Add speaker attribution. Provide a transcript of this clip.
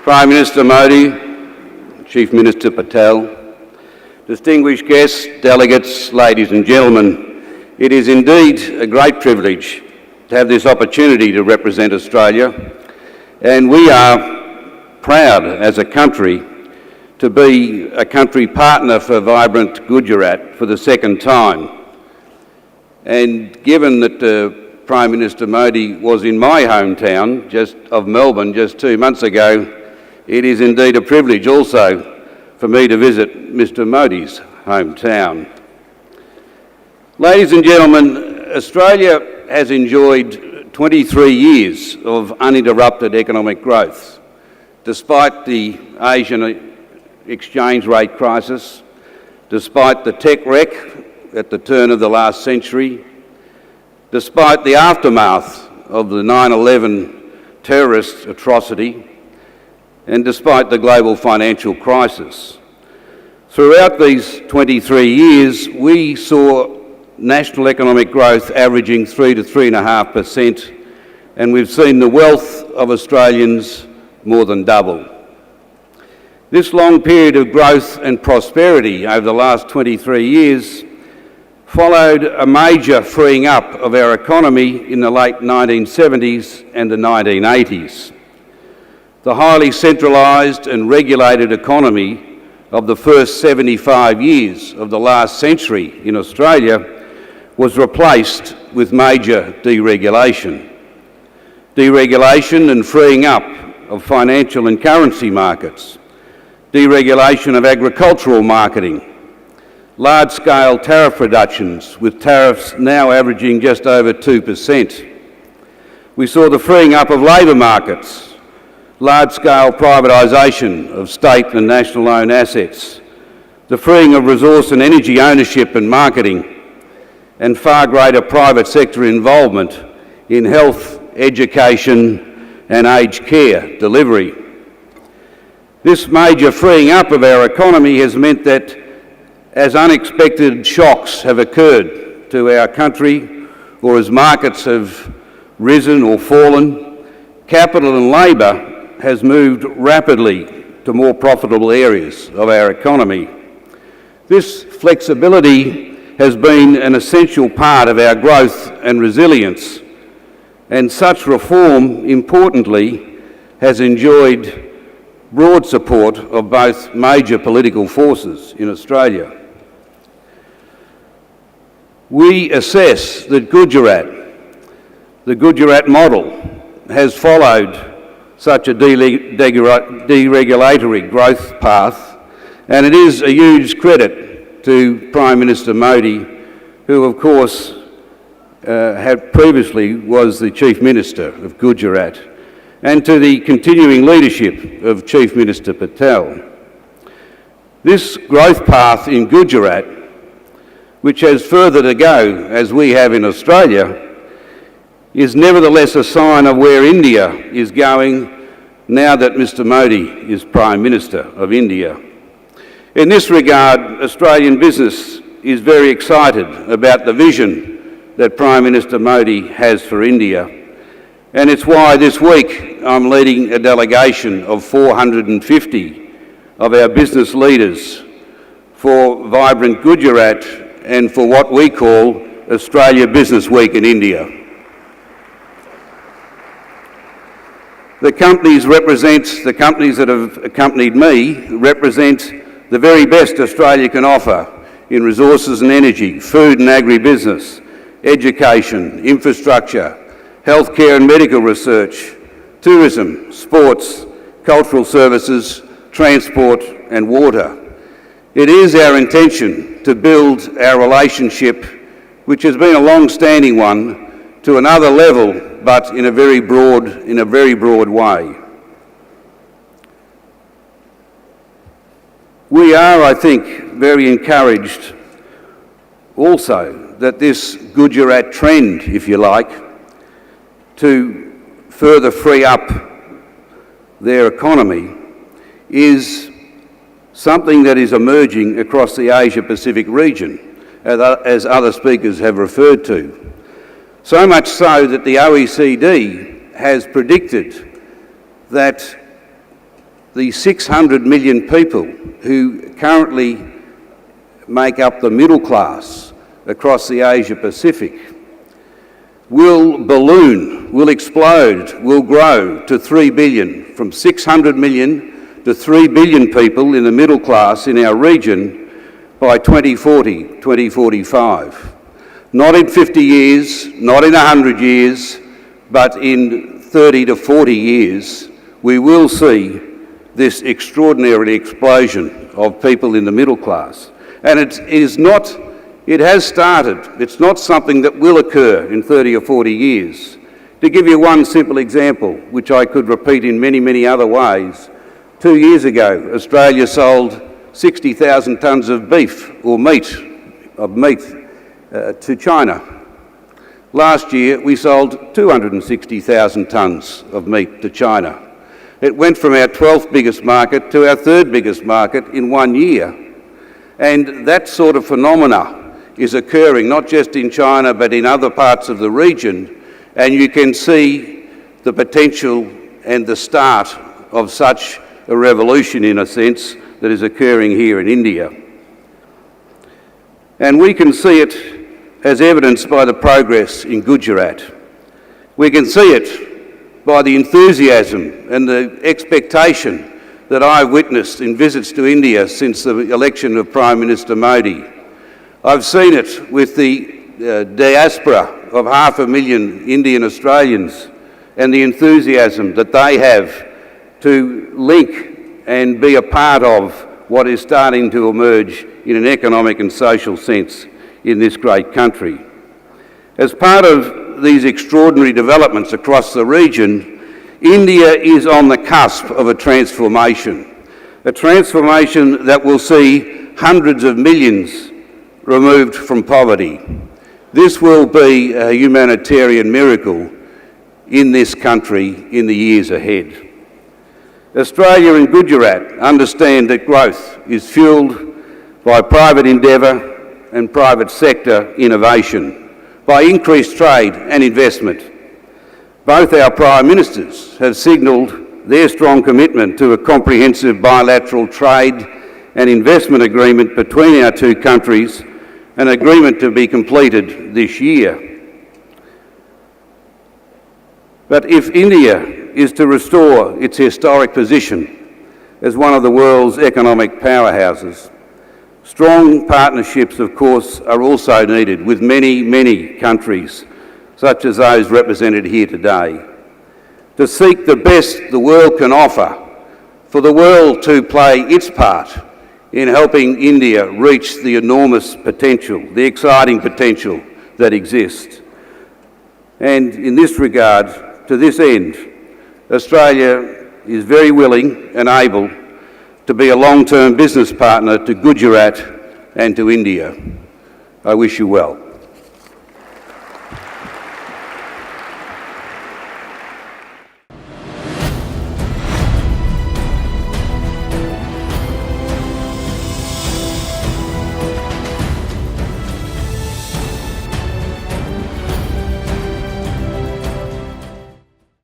Speaker 1: Prime Minister Modi, Chief Minister Patel, distinguished guests, delegates, ladies and gentlemen, it is indeed a great privilege to have this opportunity to represent Australia, and we are proud as a country to be a country partner for vibrant Gujarat for the second time. And given that Prime Minister Modi was in my hometown of Melbourne just 2 months ago, it is indeed a privilege also for me to visit Mr Modi's hometown. Ladies and gentlemen, Australia has enjoyed 23 years of uninterrupted economic growth, despite the Asian exchange rate crisis, despite the tech wreck at the turn of the last century, despite the aftermath of the 9/11 terrorist atrocity, and despite the global financial crisis. Throughout these 23 years, we saw national economic growth averaging 3 to 3.5%, and we've seen the wealth of Australians more than double. This long period of growth and prosperity over the last 23 years followed a major freeing up of our economy in the late 1970s and the 1980s. The highly centralised and regulated economy of the first 75 years of the last century in Australia was replaced with major deregulation. Deregulation and freeing up of financial and currency markets, deregulation of agricultural marketing, large-scale tariff reductions with tariffs now averaging just over 2%. We saw the freeing up of labour markets, large-scale privatisation of state and national-owned assets, the freeing of resource and energy ownership and marketing, and far greater private sector involvement in health, education and aged care delivery. This major freeing up of our economy has meant that as unexpected shocks have occurred to our country, or as markets have risen or fallen, capital and labour has moved rapidly to more profitable areas of our economy. This flexibility has been an essential part of our growth and resilience, and such reform, importantly, has enjoyed broad support of both major political forces in Australia. We assess that the Gujarat model, has followed such a deregulatory growth path, and it is a huge credit to Prime Minister Modi, who of course had previously was the Chief Minister of Gujarat, and to the continuing leadership of Chief Minister Patel. This growth path in Gujarat, which has further to go as we have in Australia, is nevertheless a sign of where India is going now that Mr Modi is Prime Minister of India. In this regard, Australian business is very excited about the vision that Prime Minister Modi has for India, and it's why this week I'm leading a delegation of 450 of our business leaders for vibrant Gujarat and for what we call Australia Business Week in India. The companies that have accompanied me represent the very best Australia can offer in resources and energy, food and agribusiness, education, infrastructure, healthcare and medical research, tourism, sports, cultural services, transport and water. It is our intention to build our relationship, which has been a long-standing one, to another level, but in a very broad way. We are, I think, very encouraged also that this Gujarat trend, if you like, to further free up their economy is something that is emerging across the Asia-Pacific region, as other speakers have referred to. So much so that the OECD has predicted that the 600 million people who currently make up the middle class across the Asia-Pacific will balloon, will explode, will grow to 3 billion, from 600 million to 3 billion people in the middle class in our region by 2040, 2045. Not in 50 years, not in 100 years, but in 30 to 40 years, we will see this extraordinary explosion of people in the middle class. And it has started. It's not something that will occur in 30 or 40 years. To give you one simple example, which I could repeat in many, many other ways, 2 years ago, Australia sold 60,000 tonnes of beef or meat to China. Last year, we sold 260,000 tonnes of meat to China. It went from our 12th biggest market to our 3rd biggest market in 1 year. And that sort of phenomena is occurring not just in China but in other parts of the region, and you can see the potential and the start of such a revolution, in a sense, that is occurring here in India. And we can see it as evidenced by the progress in Gujarat. We can see it by the enthusiasm and the expectation that I've witnessed in visits to India since the election of Prime Minister Modi. I've seen it with the diaspora of 500,000 Indian Australians and the enthusiasm that they have to link and be a part of what is starting to emerge in an economic and social sense in this great country. As part of these extraordinary developments across the region, India is on the cusp of a transformation that will see hundreds of millions removed from poverty. This will be a humanitarian miracle in this country in the years ahead. Australia and Gujarat understand that growth is fuelled by private endeavour and private sector innovation, by increased trade and investment. Both our Prime Ministers have signalled their strong commitment to a comprehensive bilateral trade and investment agreement between our two countries, an agreement to be completed this year. But if India is to restore its historic position as one of the world's economic powerhouses, strong partnerships, of course, are also needed with many, many countries, such as those represented here today, to seek the best the world can offer, for the world to play its part in helping India reach the enormous potential, the exciting potential that exists. And in this regard, to this end, Australia is very willing and able to be a long-term business partner to Gujarat and to India. I wish you well.